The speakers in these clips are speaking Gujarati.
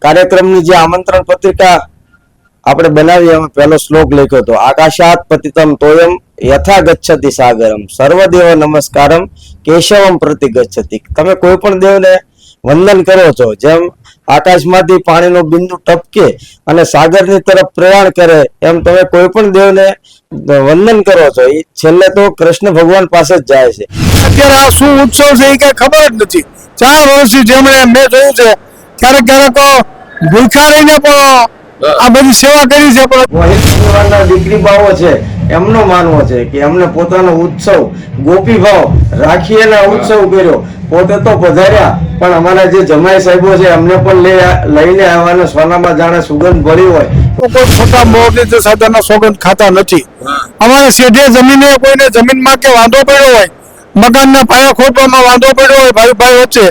કાર્યક્રમની જે આમંત્રણ પત્રિકા આપણે બનાવી એમાં પહેલો શ્લોક લખ્યો હતો, આકાશાત પતિતમ તોયમ યથા ગચ્છતિ સાગરમ સર્વદેવ નમસ્કારમ કેશવમ પ્રતિ ગચ્છતિ. તમે કોઈ પણ દેવને વંદન કરો છો, જેમ આકાશમાંથી પાણીનો બિંદુ ટપકે અને સાગરની તરફ પ્રયાણ કરે એમ તમે કોઈ પણ દેવને વંદન કરો છો, એ છેલ્લે તો કૃષ્ણ ભગવાન પાસે જ જાય છે. અત્યારે આ શું ઉત્સવ છે એ કઈ ખબર જ નથી. 4 વર્ષથી જેમણે મેં જોયું છે ક્યારેક ક્યારેક ભૂખા રહીને પણ આ બધી સેવા કરી છે. ગોહિલ પરિવારના દીકરી બાવો છે એમનો માનવો છે કે એમને પોતાનો ઉત્સવ ગોપી ભાવ રાખીને ઉત્સવ કર્યો, પોતે તો પધાર્યા પણ અમારા જે જમાઈ સાહેબો છે એમને પણ લઈને આવવાને સોનામાં જાણે સુગંધ ભળી હોય. કોઈ ખોટા મોહ સાધાના સોગંદ ખાતા નથી. અમારે શેઠે જમીને કોઈને જમીનમાં કે વાંધો પડ્યો હોય, મકાનના પાયા ખોટવામાં વાંધો પડ્યો હોય ભાઈ વચ્ચે,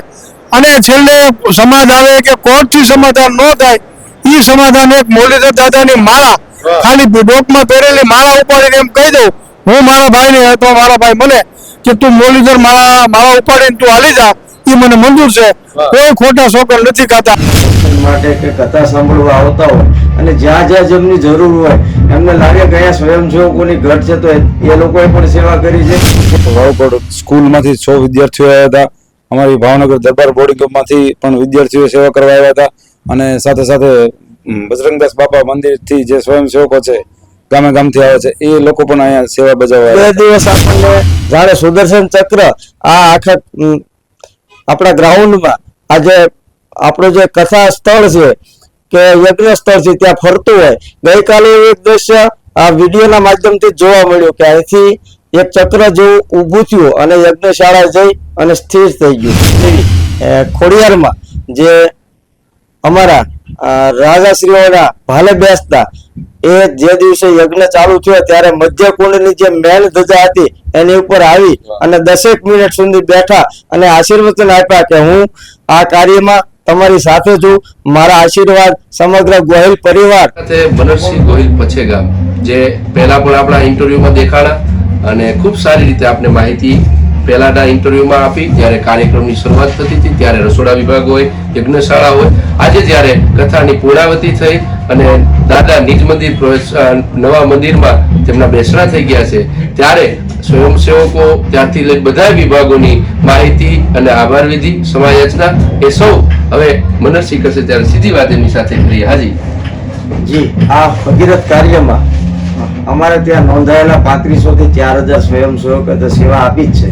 અને છેલ્લે સમાજ આવે કે કોર્ટથી સમાધાન ન થાય, એ સમાધાન એક મુરલીધર દાદાની માળા, ખાલી ડોકમાં પહેરેલી માળા ઉપાડીને એમ કહી દઉં હું મારા ભાઈને, તો મારા ભાઈ મને કે તું મુરલીધર માળા ઉપાડીને તું હાલી જા, એ મને મંજૂર છે. કોઈ ખોટા સોગંદ નથી ખાતા. માટે કે કથા સાંભળવા આવતા હોય અને જ્યાં જ્યાં જેમની જરૂર હોય એમને લાગે કે અહીંયા સ્વયંસેવકોની ઘટ છે તો એ લોકોએ પણ સેવા કરી છે. વાવકોડ સ્કૂલમાંથી 100 વિદ્યાર્થીઓ આવ્યા હતા. અમારી ભાવનગર દરબાર બોર્ડિંગમાંથી પણ વિદ્યાર્થીઓ સેવા કરવા આવ્યા હતા. અને સાથે સાથે બજરંગદાસ બાપા મંદિરથી જે સ્વયંસેવકો છે ગામે ગામથી આવે છે એ લોકો પણ અહીંયા સેવા બજાવવા. 2 દિવસ આપણને જાણે સુદર્શન ચક્ર આ આખા આપણા ગ્રાઉન્ડમાં આજે આપણો જે કથા સ્થળ છે કે યજ્ઞ સ્થળ છે ત્યાં ફરતું હોય. ગઈકાલે એક દ્રશ્ય આ વિડીયોના માધ્યમથી જોવા મળ્યું કે અહીંથી એક ચક્ર જેવું ઊભું થયું અને યજ્ઞશાળા જઈ અને સ્થિર થઈ ગયું. ખોડિયારમાં જે અમારા રાજાશ્રીઓના ભાલે બેસતા એ જે દિવસે યજ્ઞ ચાલુ થયો ત્યારે મધ્ય કુંડની જે મેન ધજા હતી એની ઉપર આવી અને 10 મિનિટ સુધી બેઠા અને આશીર્વચન આપ્યા કે હું આ કાર્યમાં તમારી સાથે છું, મારા આશીર્વાદ સમગ્ર ગોહિલ પરિવાર. મનરસિંહ ગોહિલ પછેગામ જે પહેલા પણ આપણા ઇન્ટરવ્યુમાં દેખાડા અને ખૂબ સારી રીતે આપને માહિતી પહેલાના ઇન્ટરવ્યુમાં આપી. જ્યારે કાર્યક્રમની શરૂઆત થતી હતી ત્યારે રસોડા વિભાગ હોય, યજ્ઞશાળા હોય. આજે જ્યારે કથાની પૂર્ણાવતી થઈ અને દાદા નિજ મંદિર નવા મંદિરમાં તેમના બેસણા થઈ ગયા છે ત્યારે સ્વયંસેવકો ત્યાંથી લઈ બધા વિભાગોની માહિતી અને આભાર વિધિ સમાયોજના એ સૌ હવે મનરસિંહ કરશે ત્યારે સીધી વાત એમની સાથે કરી. હાજી જી, આ ભગીરથ કાર્યમાં અમારે ત્યાં નોંધાયેલા 3500 થી 4000 સ્વયંસેવકો સેવા આપી જ છે.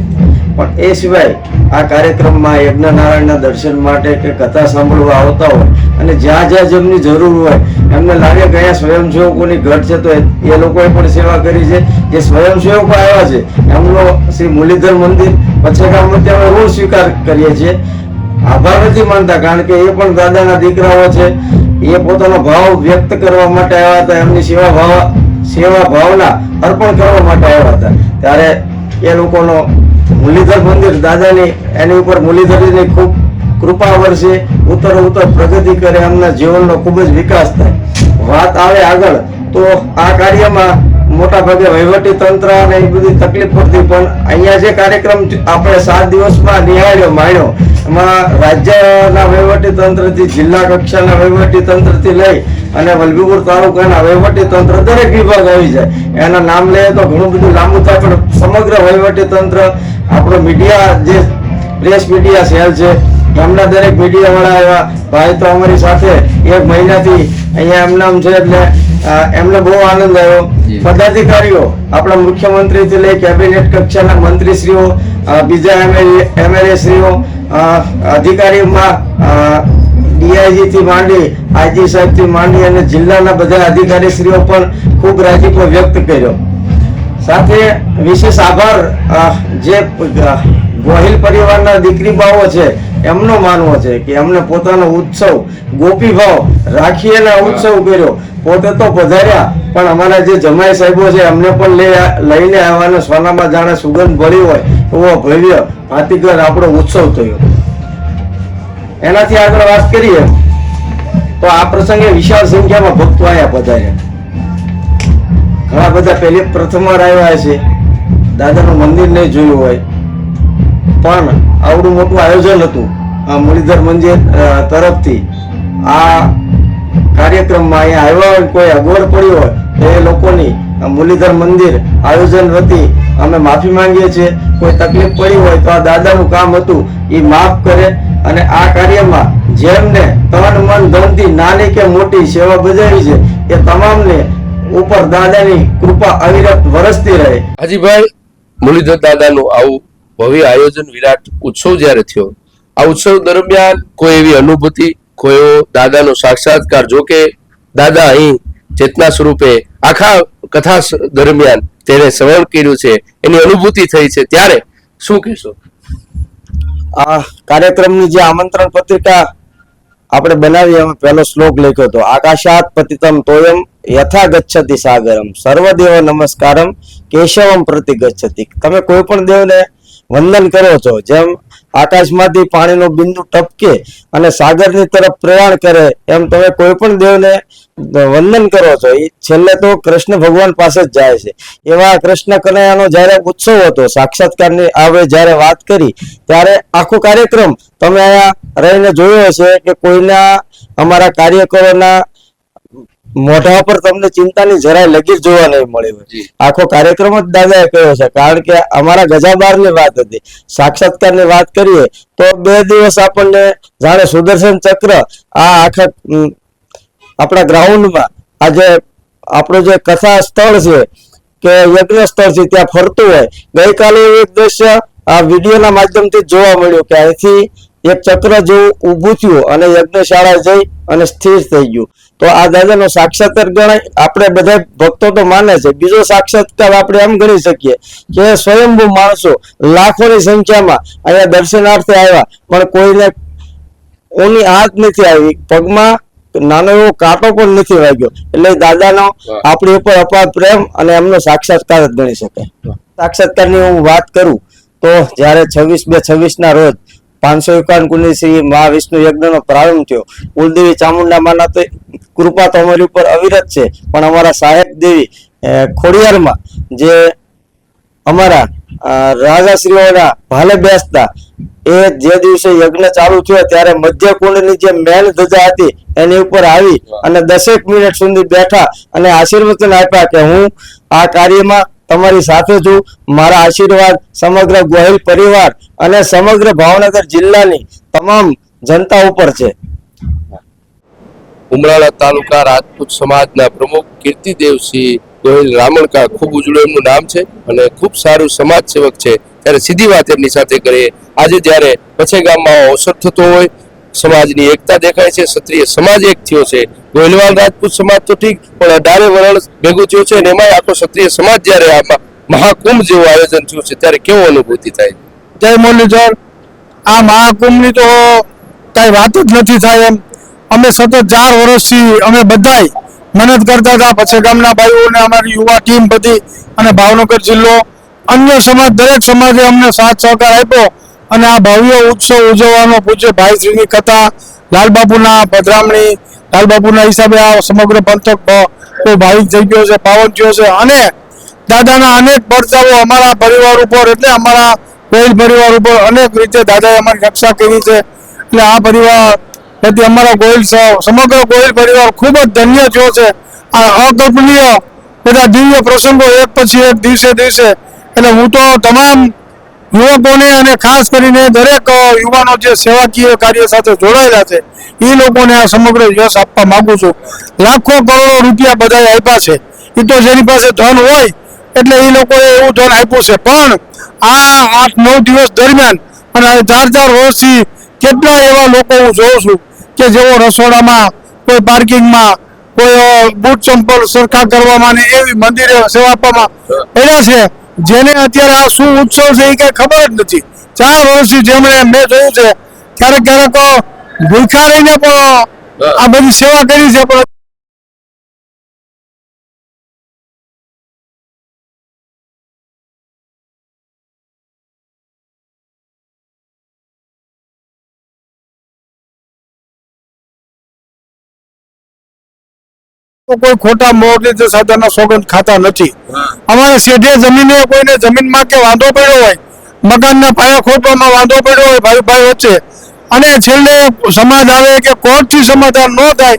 પણ એ સિવાય આ કાર્યક્રમમાં યજ્ઞનારાયણના દર્શન માટે કે કથા સાંભળવા આવતા હોય અને જ્યાં જ્યાં જેમની જરૂર હોય એમને લાગે કે અહીંયા સ્વયંસેવકોની ઘટ છે તો એ લોકોએ પણ સેવા કરી છે. જે સ્વયંસેવકો આવ્યા છે એમનો શ્રી મુરલીધર મંદિર પછેગામમાં ત્યાં ઋણ સ્વીકાર કરીએ છીએ. આભાર નથી માનતા કારણ કે એ પણ દાદાના દીકરાઓ છે. એ પોતાનો ભાવ વ્યક્ત કરવા માટે આવ્યા હતા, એમની સેવા ભાવના અર્પણ કરવા માટે આવ્યા હતા. ત્યારે એ લોકોનો મુરલીધર મંદિર દાદાની એની ઉપર મુરલીધરની ખૂબ કૃપા વરસે, ઉત્તર પ્રગતિ કરે, એમના જીવનનો ખૂબ જ વિકાસ થાય. વાત આવે આગળ તો આ કાર્યમાં મોટા ભાગે વહીવટી તંત્ર અને એ બધી તકલીફ પડતી, પણ અહીંયા જે કાર્યક્રમ આપણે 7 દિવસમાં નિહાળ્યો માણ્યો એમાં રાજ્યના વહીવટી તંત્રથી જિલ્લા કક્ષાના વહીવટી તંત્રથી લઈ અને વલભીપુર તાલુકાના વહીવટી તંત્ર દરેક વિભાગ આવી જાય. એના નામ લઈએ તો ઘણું બધું લાંબુ થાય, પણ સમગ્ર વહીવટી તંત્ર આપણો મીડિયા જે પ્રેસ મીડિયા સેલ છે એમના દરેક મીડિયા વાળા આવ્યા. ભાઈ તો અમારી સાથે 1 મહિનાથી અહીંયા એમનામ છે એટલે એમને બહુ આનંદ આવ્યો. પદાધિકારીઓ આપણા મુખ્યમંત્રીથી લઈ કેબિનેટ કક્ષાના મંત્રીશ્રીઓ, બીજા એમએલએ શ્રીઓ, અધિકારીમાં ડીઆઈજી થી માંડી આઈજી સાહેબ થી માંડી અને જિલ્લાના બધા અધિકારીશ્રીઓ પણ ખૂબ રાજીપો વ્યક્ત કર્યો. સાથે વિશેષ આભાર જે ગોહિલ પરિવારના દીકરી બાવો છે એમનો માનવો છે કે એમને પોતાનો ઉત્સવ ગોપી ભાવ રાખીને ઉત્સવ કર્યો, પોતે તો પધાર્યા પણ અમારા જે જમાઈ સાહેબો છે એમને પણ લઈને આવવાને સોનામાં જાણે સુગંધ ભળી હોય એવો ભવ્ય ભાતીગર આપણો ઉત્સવ થયો. એનાથી આગળ વાત કરીએ તો આ પ્રસંગે વિશાળ સંખ્યામાં ભક્તો આવ્યા પધાર્યા. ઘણા બધા પ્રથમવાર આવ્યા છે, દાદાનું મંદિર નહીં જોયું હોય, પણ આવડું મોટું આયોજન હતું મુરલીધર મંદિર તરફથી આ કાર્યક્રમમાં અહીંયા આવ્યા હોય કોઈ અગવડ પડી હોય તો એ લોકોની મુરલીધર મંદિર આયોજન વતી અમે માફી માંગીએ છીએ. કોઈ તકલીફ પડી હોય તો આ દાદાનું કામ હતું એ માફ કરે અને આ કાર્યમાં જેમને તન મન ધનથી નાની કે મોટી સેવા બજાવી છે એ તમામને ઉપર દાદાની કૃપા અવિરત વરસતી રહે. હાજીભાઈ, મુરલીધર દાદાનું આવું ભવ્ય આયોજન, વિરાટ ઉત્સવ જ્યારે થયો, આ ઉત્સવ દરમિયાન કોઈ એવી અનુભૂતિ, કોઈ એવો દાદાનો સાક્ષાત્કાર, જો કે દાદા અહીં ચેતના સ્વરૂપે આખા કથા દરમિયાન તેને શ્રવણ કર્યું છે, એની અનુભૂતિ થઈ છે, ત્યારે શું કહેશો? આ કાર્યક્રમની જે આમંત્રણ પત્રિકા આપણે બનાવી એમાં પહેલો શ્લોક લખ્યો હતો, આકાશાત પતિતમ તોયમ યથા ગચ્છતિ સાગરમ સર્વદેવ નમસ્કારમ કેશવમ પ્રતિ ગચ્છતિ. તમે કોઈ પણ દેવને વંદન કરો છો, જેમ આકાશમાંથી પાણીનો બિંદુ ટપકે અને સાગરની તરફ પ્રયાણ કરે એમ તમે કોઈ પણ દેવને વંદન કરો છો, એ છેલ્લે તો કૃષ્ણ ભગવાન પાસે જ જાય છે. એવા કૃષ્ણ કનૈયાનો જ્યારે ઉત્સવ હતો, સાક્ષાત્કારની આવે જ્યારે વાત કરી ત્યારે આખો કાર્યક્રમ તમે અહીંયા રહીને જોયો હશે કે કોઈના અમારા કાર્યકરોના મોઢા પર તમને ચિંતાની જરાય લગીર જોવા નહીં મળી હોય. આખો કાર્યક્રમ જ દાદાએ કહ્યો છે, કારણ કે અમારા ગજાબારની વાત હતી. સાક્ષાત્કારની વાત કરીએ તો 2 દિવસ આપણને જાણે સુદર્શન ચક્ર આ આખા આપણા ગ્રાઉન્ડમાં આજે આપણું જે કથા સ્થળ છે કે યજ્ઞ સ્થળ છે ત્યાં ફરતું હોય. ગઈકાલે એક દ્રશ્ય આ વિડીયોના માધ્યમથી જોવા મળ્યું કે અહીંથી એક ચક્ર જેવું ઊભું થયું અને યજ્ઞશાળા જઈ અને સ્થિર થઈ ગયું. તો આ દાદાનો સાક્ષાત્કાર ગણાય. આપણે બધા ભક્તો તો માને છે. બીજો સાક્ષાત્કાર આપણે એમ ગણી શકીએ કે સ્વયંભૂ માણસો લાખોની સંખ્યામાં અહીંયા દર્શનાર્થે આવ્યા, પણ કોઈને ઓની હાથ નથી આવી, પગમાં નાનો એવો કાંટો પણ નથી વાગ્યો. એટલે દાદાનો આપણી ઉપર અપાર પ્રેમ અને એમનો સાક્ષાત્કાર જ ગણી શકાય. સાક્ષાત્કારની હું વાત કરું તો જ્યારે 26/2/26 ના રોજ 551 કુંડી શ્રી મહાવિષ્ણુ યજ્ઞનો પ્રારંભ થયો. કુલદેવી ચામુંડા માના તો કૃપા તો અમારી ઉપર અવિરત છે, પણ અમારા સાહેબ દેવી ખોડિયારમાં જે અમારા રાજાશ્રીઓના ભાલે બેસતા એ જે દિવસે યજ્ઞ ચાલુ થયો ત્યારે મધ્ય કુંડની જે મેન ધજા હતી એની ઉપર આવી અને 10 મિનિટ સુધી બેઠા અને આશીર્વચન આપ્યા કે હું આ કાર્યમાં તમારી સાથે છું. મારા આશીર્વાદ સમગ્ર ગોહિલ પરિવાર અને સમગ્ર ભાવનગર જિલ્લાની તમામ જનતા ઉપર છે. ઉમરાળા તાલુકા રાજપૂત સમાજના પ્રમુખ કીર્તિદેવસિંહ ગોહિલ રામણકા, ખૂબ ઉજળું એમનું નામ છે અને ખૂબ સારું સમાજ સેવક છે. ત્યારે સીધી વાત એમની સાથે કરીએ. આજે જ્યારે પછે ગામમાં અવસર થતો હોય, સમાજની એકતા દેખાય છે, ક્ષત્રિય સમાજ એક થયો છે. ગોહિલવાલ રાજપૂત સમાજ તો ઠીક, પણ 18 વરણ ભેગું થયો છે અને એમાં આખો ક્ષત્રિય સમાજ જ્યારે આમાં મહાકુંભ જેવું આયોજન થયું છે ત્યારે કેવો અનુભૂતિ થાય? જય મુરલીધર, આ મહાકુંભની તો કઈ વાત જ નથી થાય એમ. અમે સતત 4 વર્ષથી અમે બધાય મહેનત કરતા હતા. પછી ગામના ભાઈઓને અમારી યુવા ટીમ બધી અને ભાવનગર જિલ્લો, અન્ય સમાજ, દરેક સમાજે અમને સાથ સહકાર આપ્યો અને આ ભવ્ય ઉત્સવ ઉજવવાનો પૂજ્ય ભાઈશ્રીની કથા, લાલબાપુના પધરામણી, લાલબાપુના હિસાબે આ સમગ્ર પંથક ભાવિક થઈ ગયો છે, પાવન થયો છે. અને દાદાના અનેક પરચાઓ અમારા પરિવાર ઉપર, એટલે અમારા ગોહિલ પરિવાર ઉપર અનેક રીતે દાદાએ અમારી રક્ષા કરી છે. એટલે આ પરિવાર તેથી અમારા ગોહિલ સમગ્ર ગોહિલ પરિવાર ખૂબ જ ધન્ય થયો છે. આ અકલ્પનીય બધા દિવ્ય પ્રસંગો એક પછી એક, દિવસે દિવસે. એટલે હું તો તમામ યુવકોને અને ખાસ કરીને દરેક યુવાનો જે સેવાકીય કાર્ય સાથે જોડાયેલા છે એ લોકોને આ સમગ્ર યશ આપવા માંગુ છું. લાખો કરોડો રૂપિયા બધાએ આપ્યા છે. એ તો જેની પાસે ધન હોય એટલે એ લોકોએ એવું ધન આપ્યું છે, પણ આ 8-9 દિવસ દરમિયાન અને 4-4 વર્ષથી કેટલા એવા લોકો હું જોઉં છું કે જેઓ રસોડામાં, કોઈ પાર્કિંગમાં, કોઈ બૂટ ચંપલ સરખા કરવામાં ને એવી મંદિરે સેવા આપવામાં પડ્યા છે, જેને અત્યારે આ શું ઉત્સવ છે એ કઈ ખબર જ નથી. 4 વર્ષથી જેમણે મેં જોયું છે ક્યારેક ભૂખ્યા રહીને પણ આ બધી સેવા કરી છે. પણ કોઈ ખોટા મોરલી સાદાના સોગંદ ખાતા નથી. અમારે શેઢે જમીને કોઈને જમીનમાં કે વાંધો પડ્યો હોય, મકાનના પાયા ખોદવામાં વાંધો પડ્યો હોય ભાઈ વચ્ચે, અને છેલ્લે સમાજ આવે કે કોર્ટથી સમાધાન ન થાય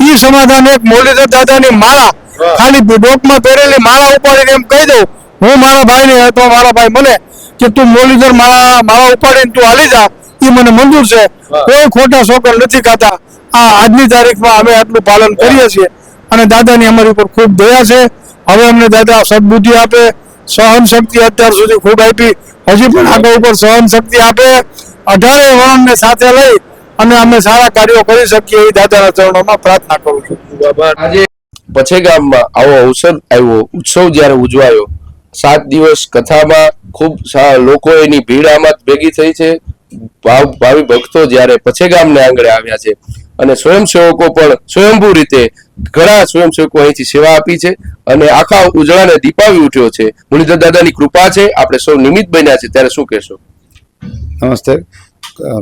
એ સમાધાન એક મુરલીધર દાદાની માળા ખાલી ડોકમાં પહેરેલી માળા ઉપાડીને એમ કહી દઉં હું મારા ભાઈને અથવા મારા ભાઈ મને કે તું મુરલીધર માળા ઉપાડીને તું હાલી જા એ મને મંજૂર છે કોઈ ખોટા શોકર નથી ખાતા આ આજની તારીખમાં અમે આટલું પાલન કરીએ છીએ અને દાદાની અમારી ઉપર ખૂબ દયા છે હવે અમને દાદા સદબુદ્ધિ આપે સહન શક્તિ અત્યાર સુધી ખૂબ આપી હજી પણ આગળ ઉપર સહન શક્તિ આપે 18 વર્ણને સાથે લઈ અને અમે સારા કાર્યો કરી શકીએ એ દાદાના ચરણોમાં પ્રાર્થના કરું છું. આજે પછેગામમાં આવો અવસર આવ્યો, ઉત્સવ જ્યારે ઉજવાયો, 7 દિવસ કથામાં ખૂબ લોકો એની ભીડ આમાં ભેગી થઈ છે. ભાવિ ભક્તો જ્યારે પછેગામને આંગણે આવ્યા છે અને સ્વયંસેવકો પણ સ્વયંભૂ રીતે ઘણા સ્વયંસેવકો અહીંથી સેવા આપી છે અને આખા ઉજળાને દીપાવી ઉઠ્યો છે. મુરલીધર દાદાની કૃપા છે, આપણે સૌ નિમિત્ત બન્યા છે. ત્યારે શું કહેશો? નમસ્તે.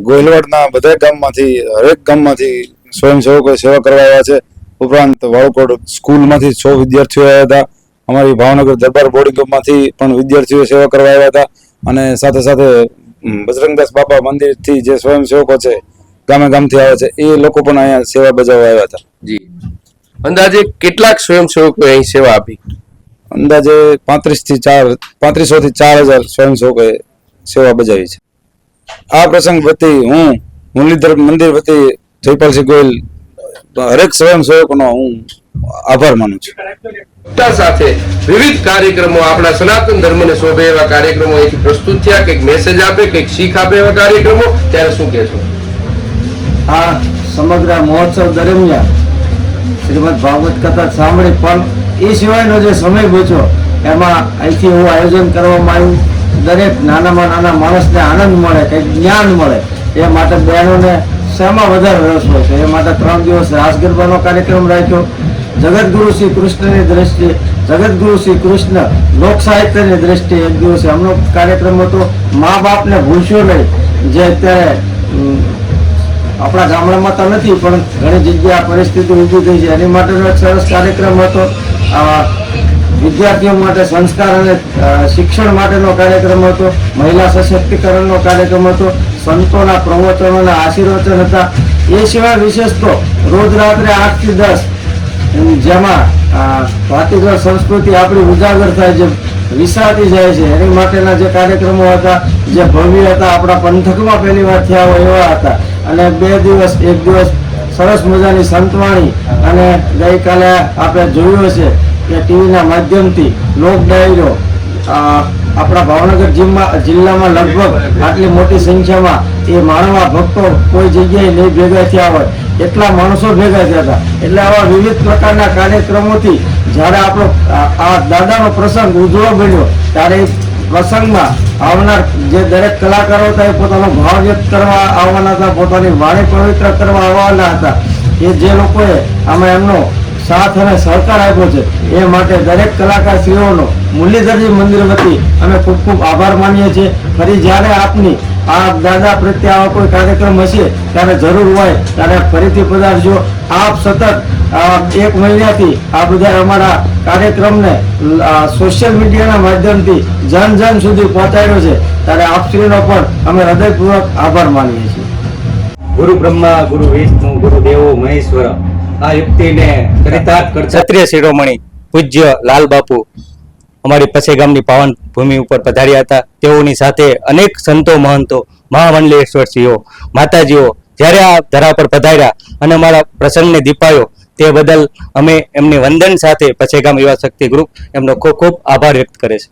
ગોહિલવાડના બધા ગામમાંથી હરેક ગામમાંથી સ્વયંસેવકોએ સેવા કરવા આવ્યા છે. ઉપરાંત વાળકોટ સ્કૂલમાંથી 100 વિદ્યાર્થીઓ આવ્યા હતા. અમારી ભાવનગર દરબાર બોર્ડિંગમાંથી પણ વિદ્યાર્થીઓ સેવા કરવા આવ્યા હતા અને સાથે સાથે બજરંગદાસ બાપા મંદિરથી જે સ્વયંસેવકો છે ગામે ગામથી આવે છે એ લોકો પણ અહીંયા સેવા બજાવવા આવ્યા હતા. જી, અંદાજે કેટલાક સ્વયંસેવકોએ અહીં સેવા આપી? અંદાજે 3500 થી 4000 સ્વયંસેવકોએ સેવા બજાવી છે. આ પ્રસંગ વતી હું મુરલીધર મંદિર વતી જયપાલસિંહ ગોયલ હરેક સ્વયંસેવકોનો હું આભાર માનું છું. સાથે વિવિધ કાર્યક્રમો, આપણા સનાતન ધર્મને શોભે એવા કાર્યક્રમો અહીંથી પ્રસ્તુત થયા. કંઈક મેસેજ આપે, કંઈક શીખ આપે એવા કાર્યક્રમો. ત્યારે શું કહેશો? આ સમગ્ર મહોત્સવ દરમિયાન શ્રીમદ ભાગવત કથા સાંભળી પણ એ સિવાયનો જે સમય બચ્યો એમાં અહીંથી એવું આયોજન કરવામાં આવ્યું. દરેક નાનામાં નાના માણસને આનંદ મળે, કંઈક જ્ઞાન મળે એ માટે બહેનોને શામાં વધારે રસ હોય છે એ માટે 3 દિવસ રાસ ગરબાનો કાર્યક્રમ રાખ્યો. જગતગુરુ શ્રી કૃષ્ણની દ્રષ્ટિએ, જગતગુરુ શ્રી કૃષ્ણ લોક સાહિત્યની દ્રષ્ટિએ એક દિવસે એમનો કાર્યક્રમ હતો. મા બાપને ભૂલશો નહીં, જે અત્યારે આપણા ગામડામાં તો નથી પણ ઘણી જગ્યાએ પરિસ્થિતિ ઊભી થઈ છે એની માટેનો એક સરસ કાર્યક્રમ હતો. વિદ્યાર્થીઓ માટે સંસ્કાર અને શિક્ષણ માટેનો કાર્યક્રમ હતો. મહિલા સશક્તિકરણનો કાર્યક્રમ હતો. સંતોના પ્રવચનોના આશીર્વચન હતા. એ સિવાય વિશેષ તો રોજ રાત્રે 8 થી 10 જેમાં ભાતીગળ સંસ્કૃતિ આપણી ઉજાગર થાય છે, વિસાતી જાય છે એની માટેના જે કાર્યક્રમો હતા જે ભવ્ય હતા, આપણા પંથકમાં પહેલી વાર થયા હોય એવા હતા. અને 2 દિવસ, એક દિવસ સરસ મજાની સંતવાણી અને ગઈકાલે આપણે જોયું હશે કે ટીવીના માધ્યમથી લોક ડાયરો આપણા ભાવનગર જિલ્લામાં લગભગ આટલી મોટી સંખ્યામાં એ માનવા ભક્તો કોઈ જગ્યાએ નહીં ભેગા થયા હોય એટલા માણસો ભેગા થયા હતા. એટલે આવા વિવિધ પ્રકારના કાર્યક્રમોથી જ્યારે આપણો આ દાદાનો પ્રસંગ ઉજળો બન્યો ત્યારે એ પ્રસંગમાં આવનાર જે દરેક કલાકારો હતા એ પોતાનો ભાવ વ્યક્ત કરવા આવવાના હતા, પોતાની વાણી પવિત્ર કરવા આવવાના હતા. એ જે લોકોએ આમાં એમનો સાથ અને સહકાર આપ્યો છે એ માટે દરેક કલાકારશ્રીઓનો મુરલીધરજી મંદિર વતી અમે ખૂબ ખૂબ આભાર માનીએ છીએ. ફરી જ્યારે આપની આ દાદા પ્રત્યે આવા કોઈ કાર્યક્રમ હશે ત્યારે જરૂર હોય ત્યારે ફરીથી પધારજો. આપ સતત 1 મહિનાથી આ બધા અમારા કાર્યક્રમને સોશિયલ મીડિયાના માધ્યમથી જન સુધી પહોંચાડ્યો છે ત્યારે આપશ્રીનો પણ અમે હૃદયપૂર્વક આભાર માનીએ છીએ. ગુરુ બ્રહ્મા, ગુરુ વિષ્ણુ, ગુરુ દેવો મહેશ્વર આ યુક્તિને ચરિતાર્થ કરતા ક્ષત્રિય શિરોમણી પૂજ્ય લાલ બાપુ અમારી પછેગામની પાવન ભૂમિ ઉપર પધાર્યા હતા. તેઓની સાથે અનેક સંતો મહંતો, મહામંડલેશ્વરશ્રીઓ, માતાજીઓ જ્યારે આ ધરા પર પધાર્યા અને અમારા પ્રસંગને દીપાયો તે બદલ અમે એમની વંદન સાથે પછેગામ યુવા શક્તિ ગ્રુપ એમનો ખૂબ ખૂબ આભાર વ્યક્ત કરે છે.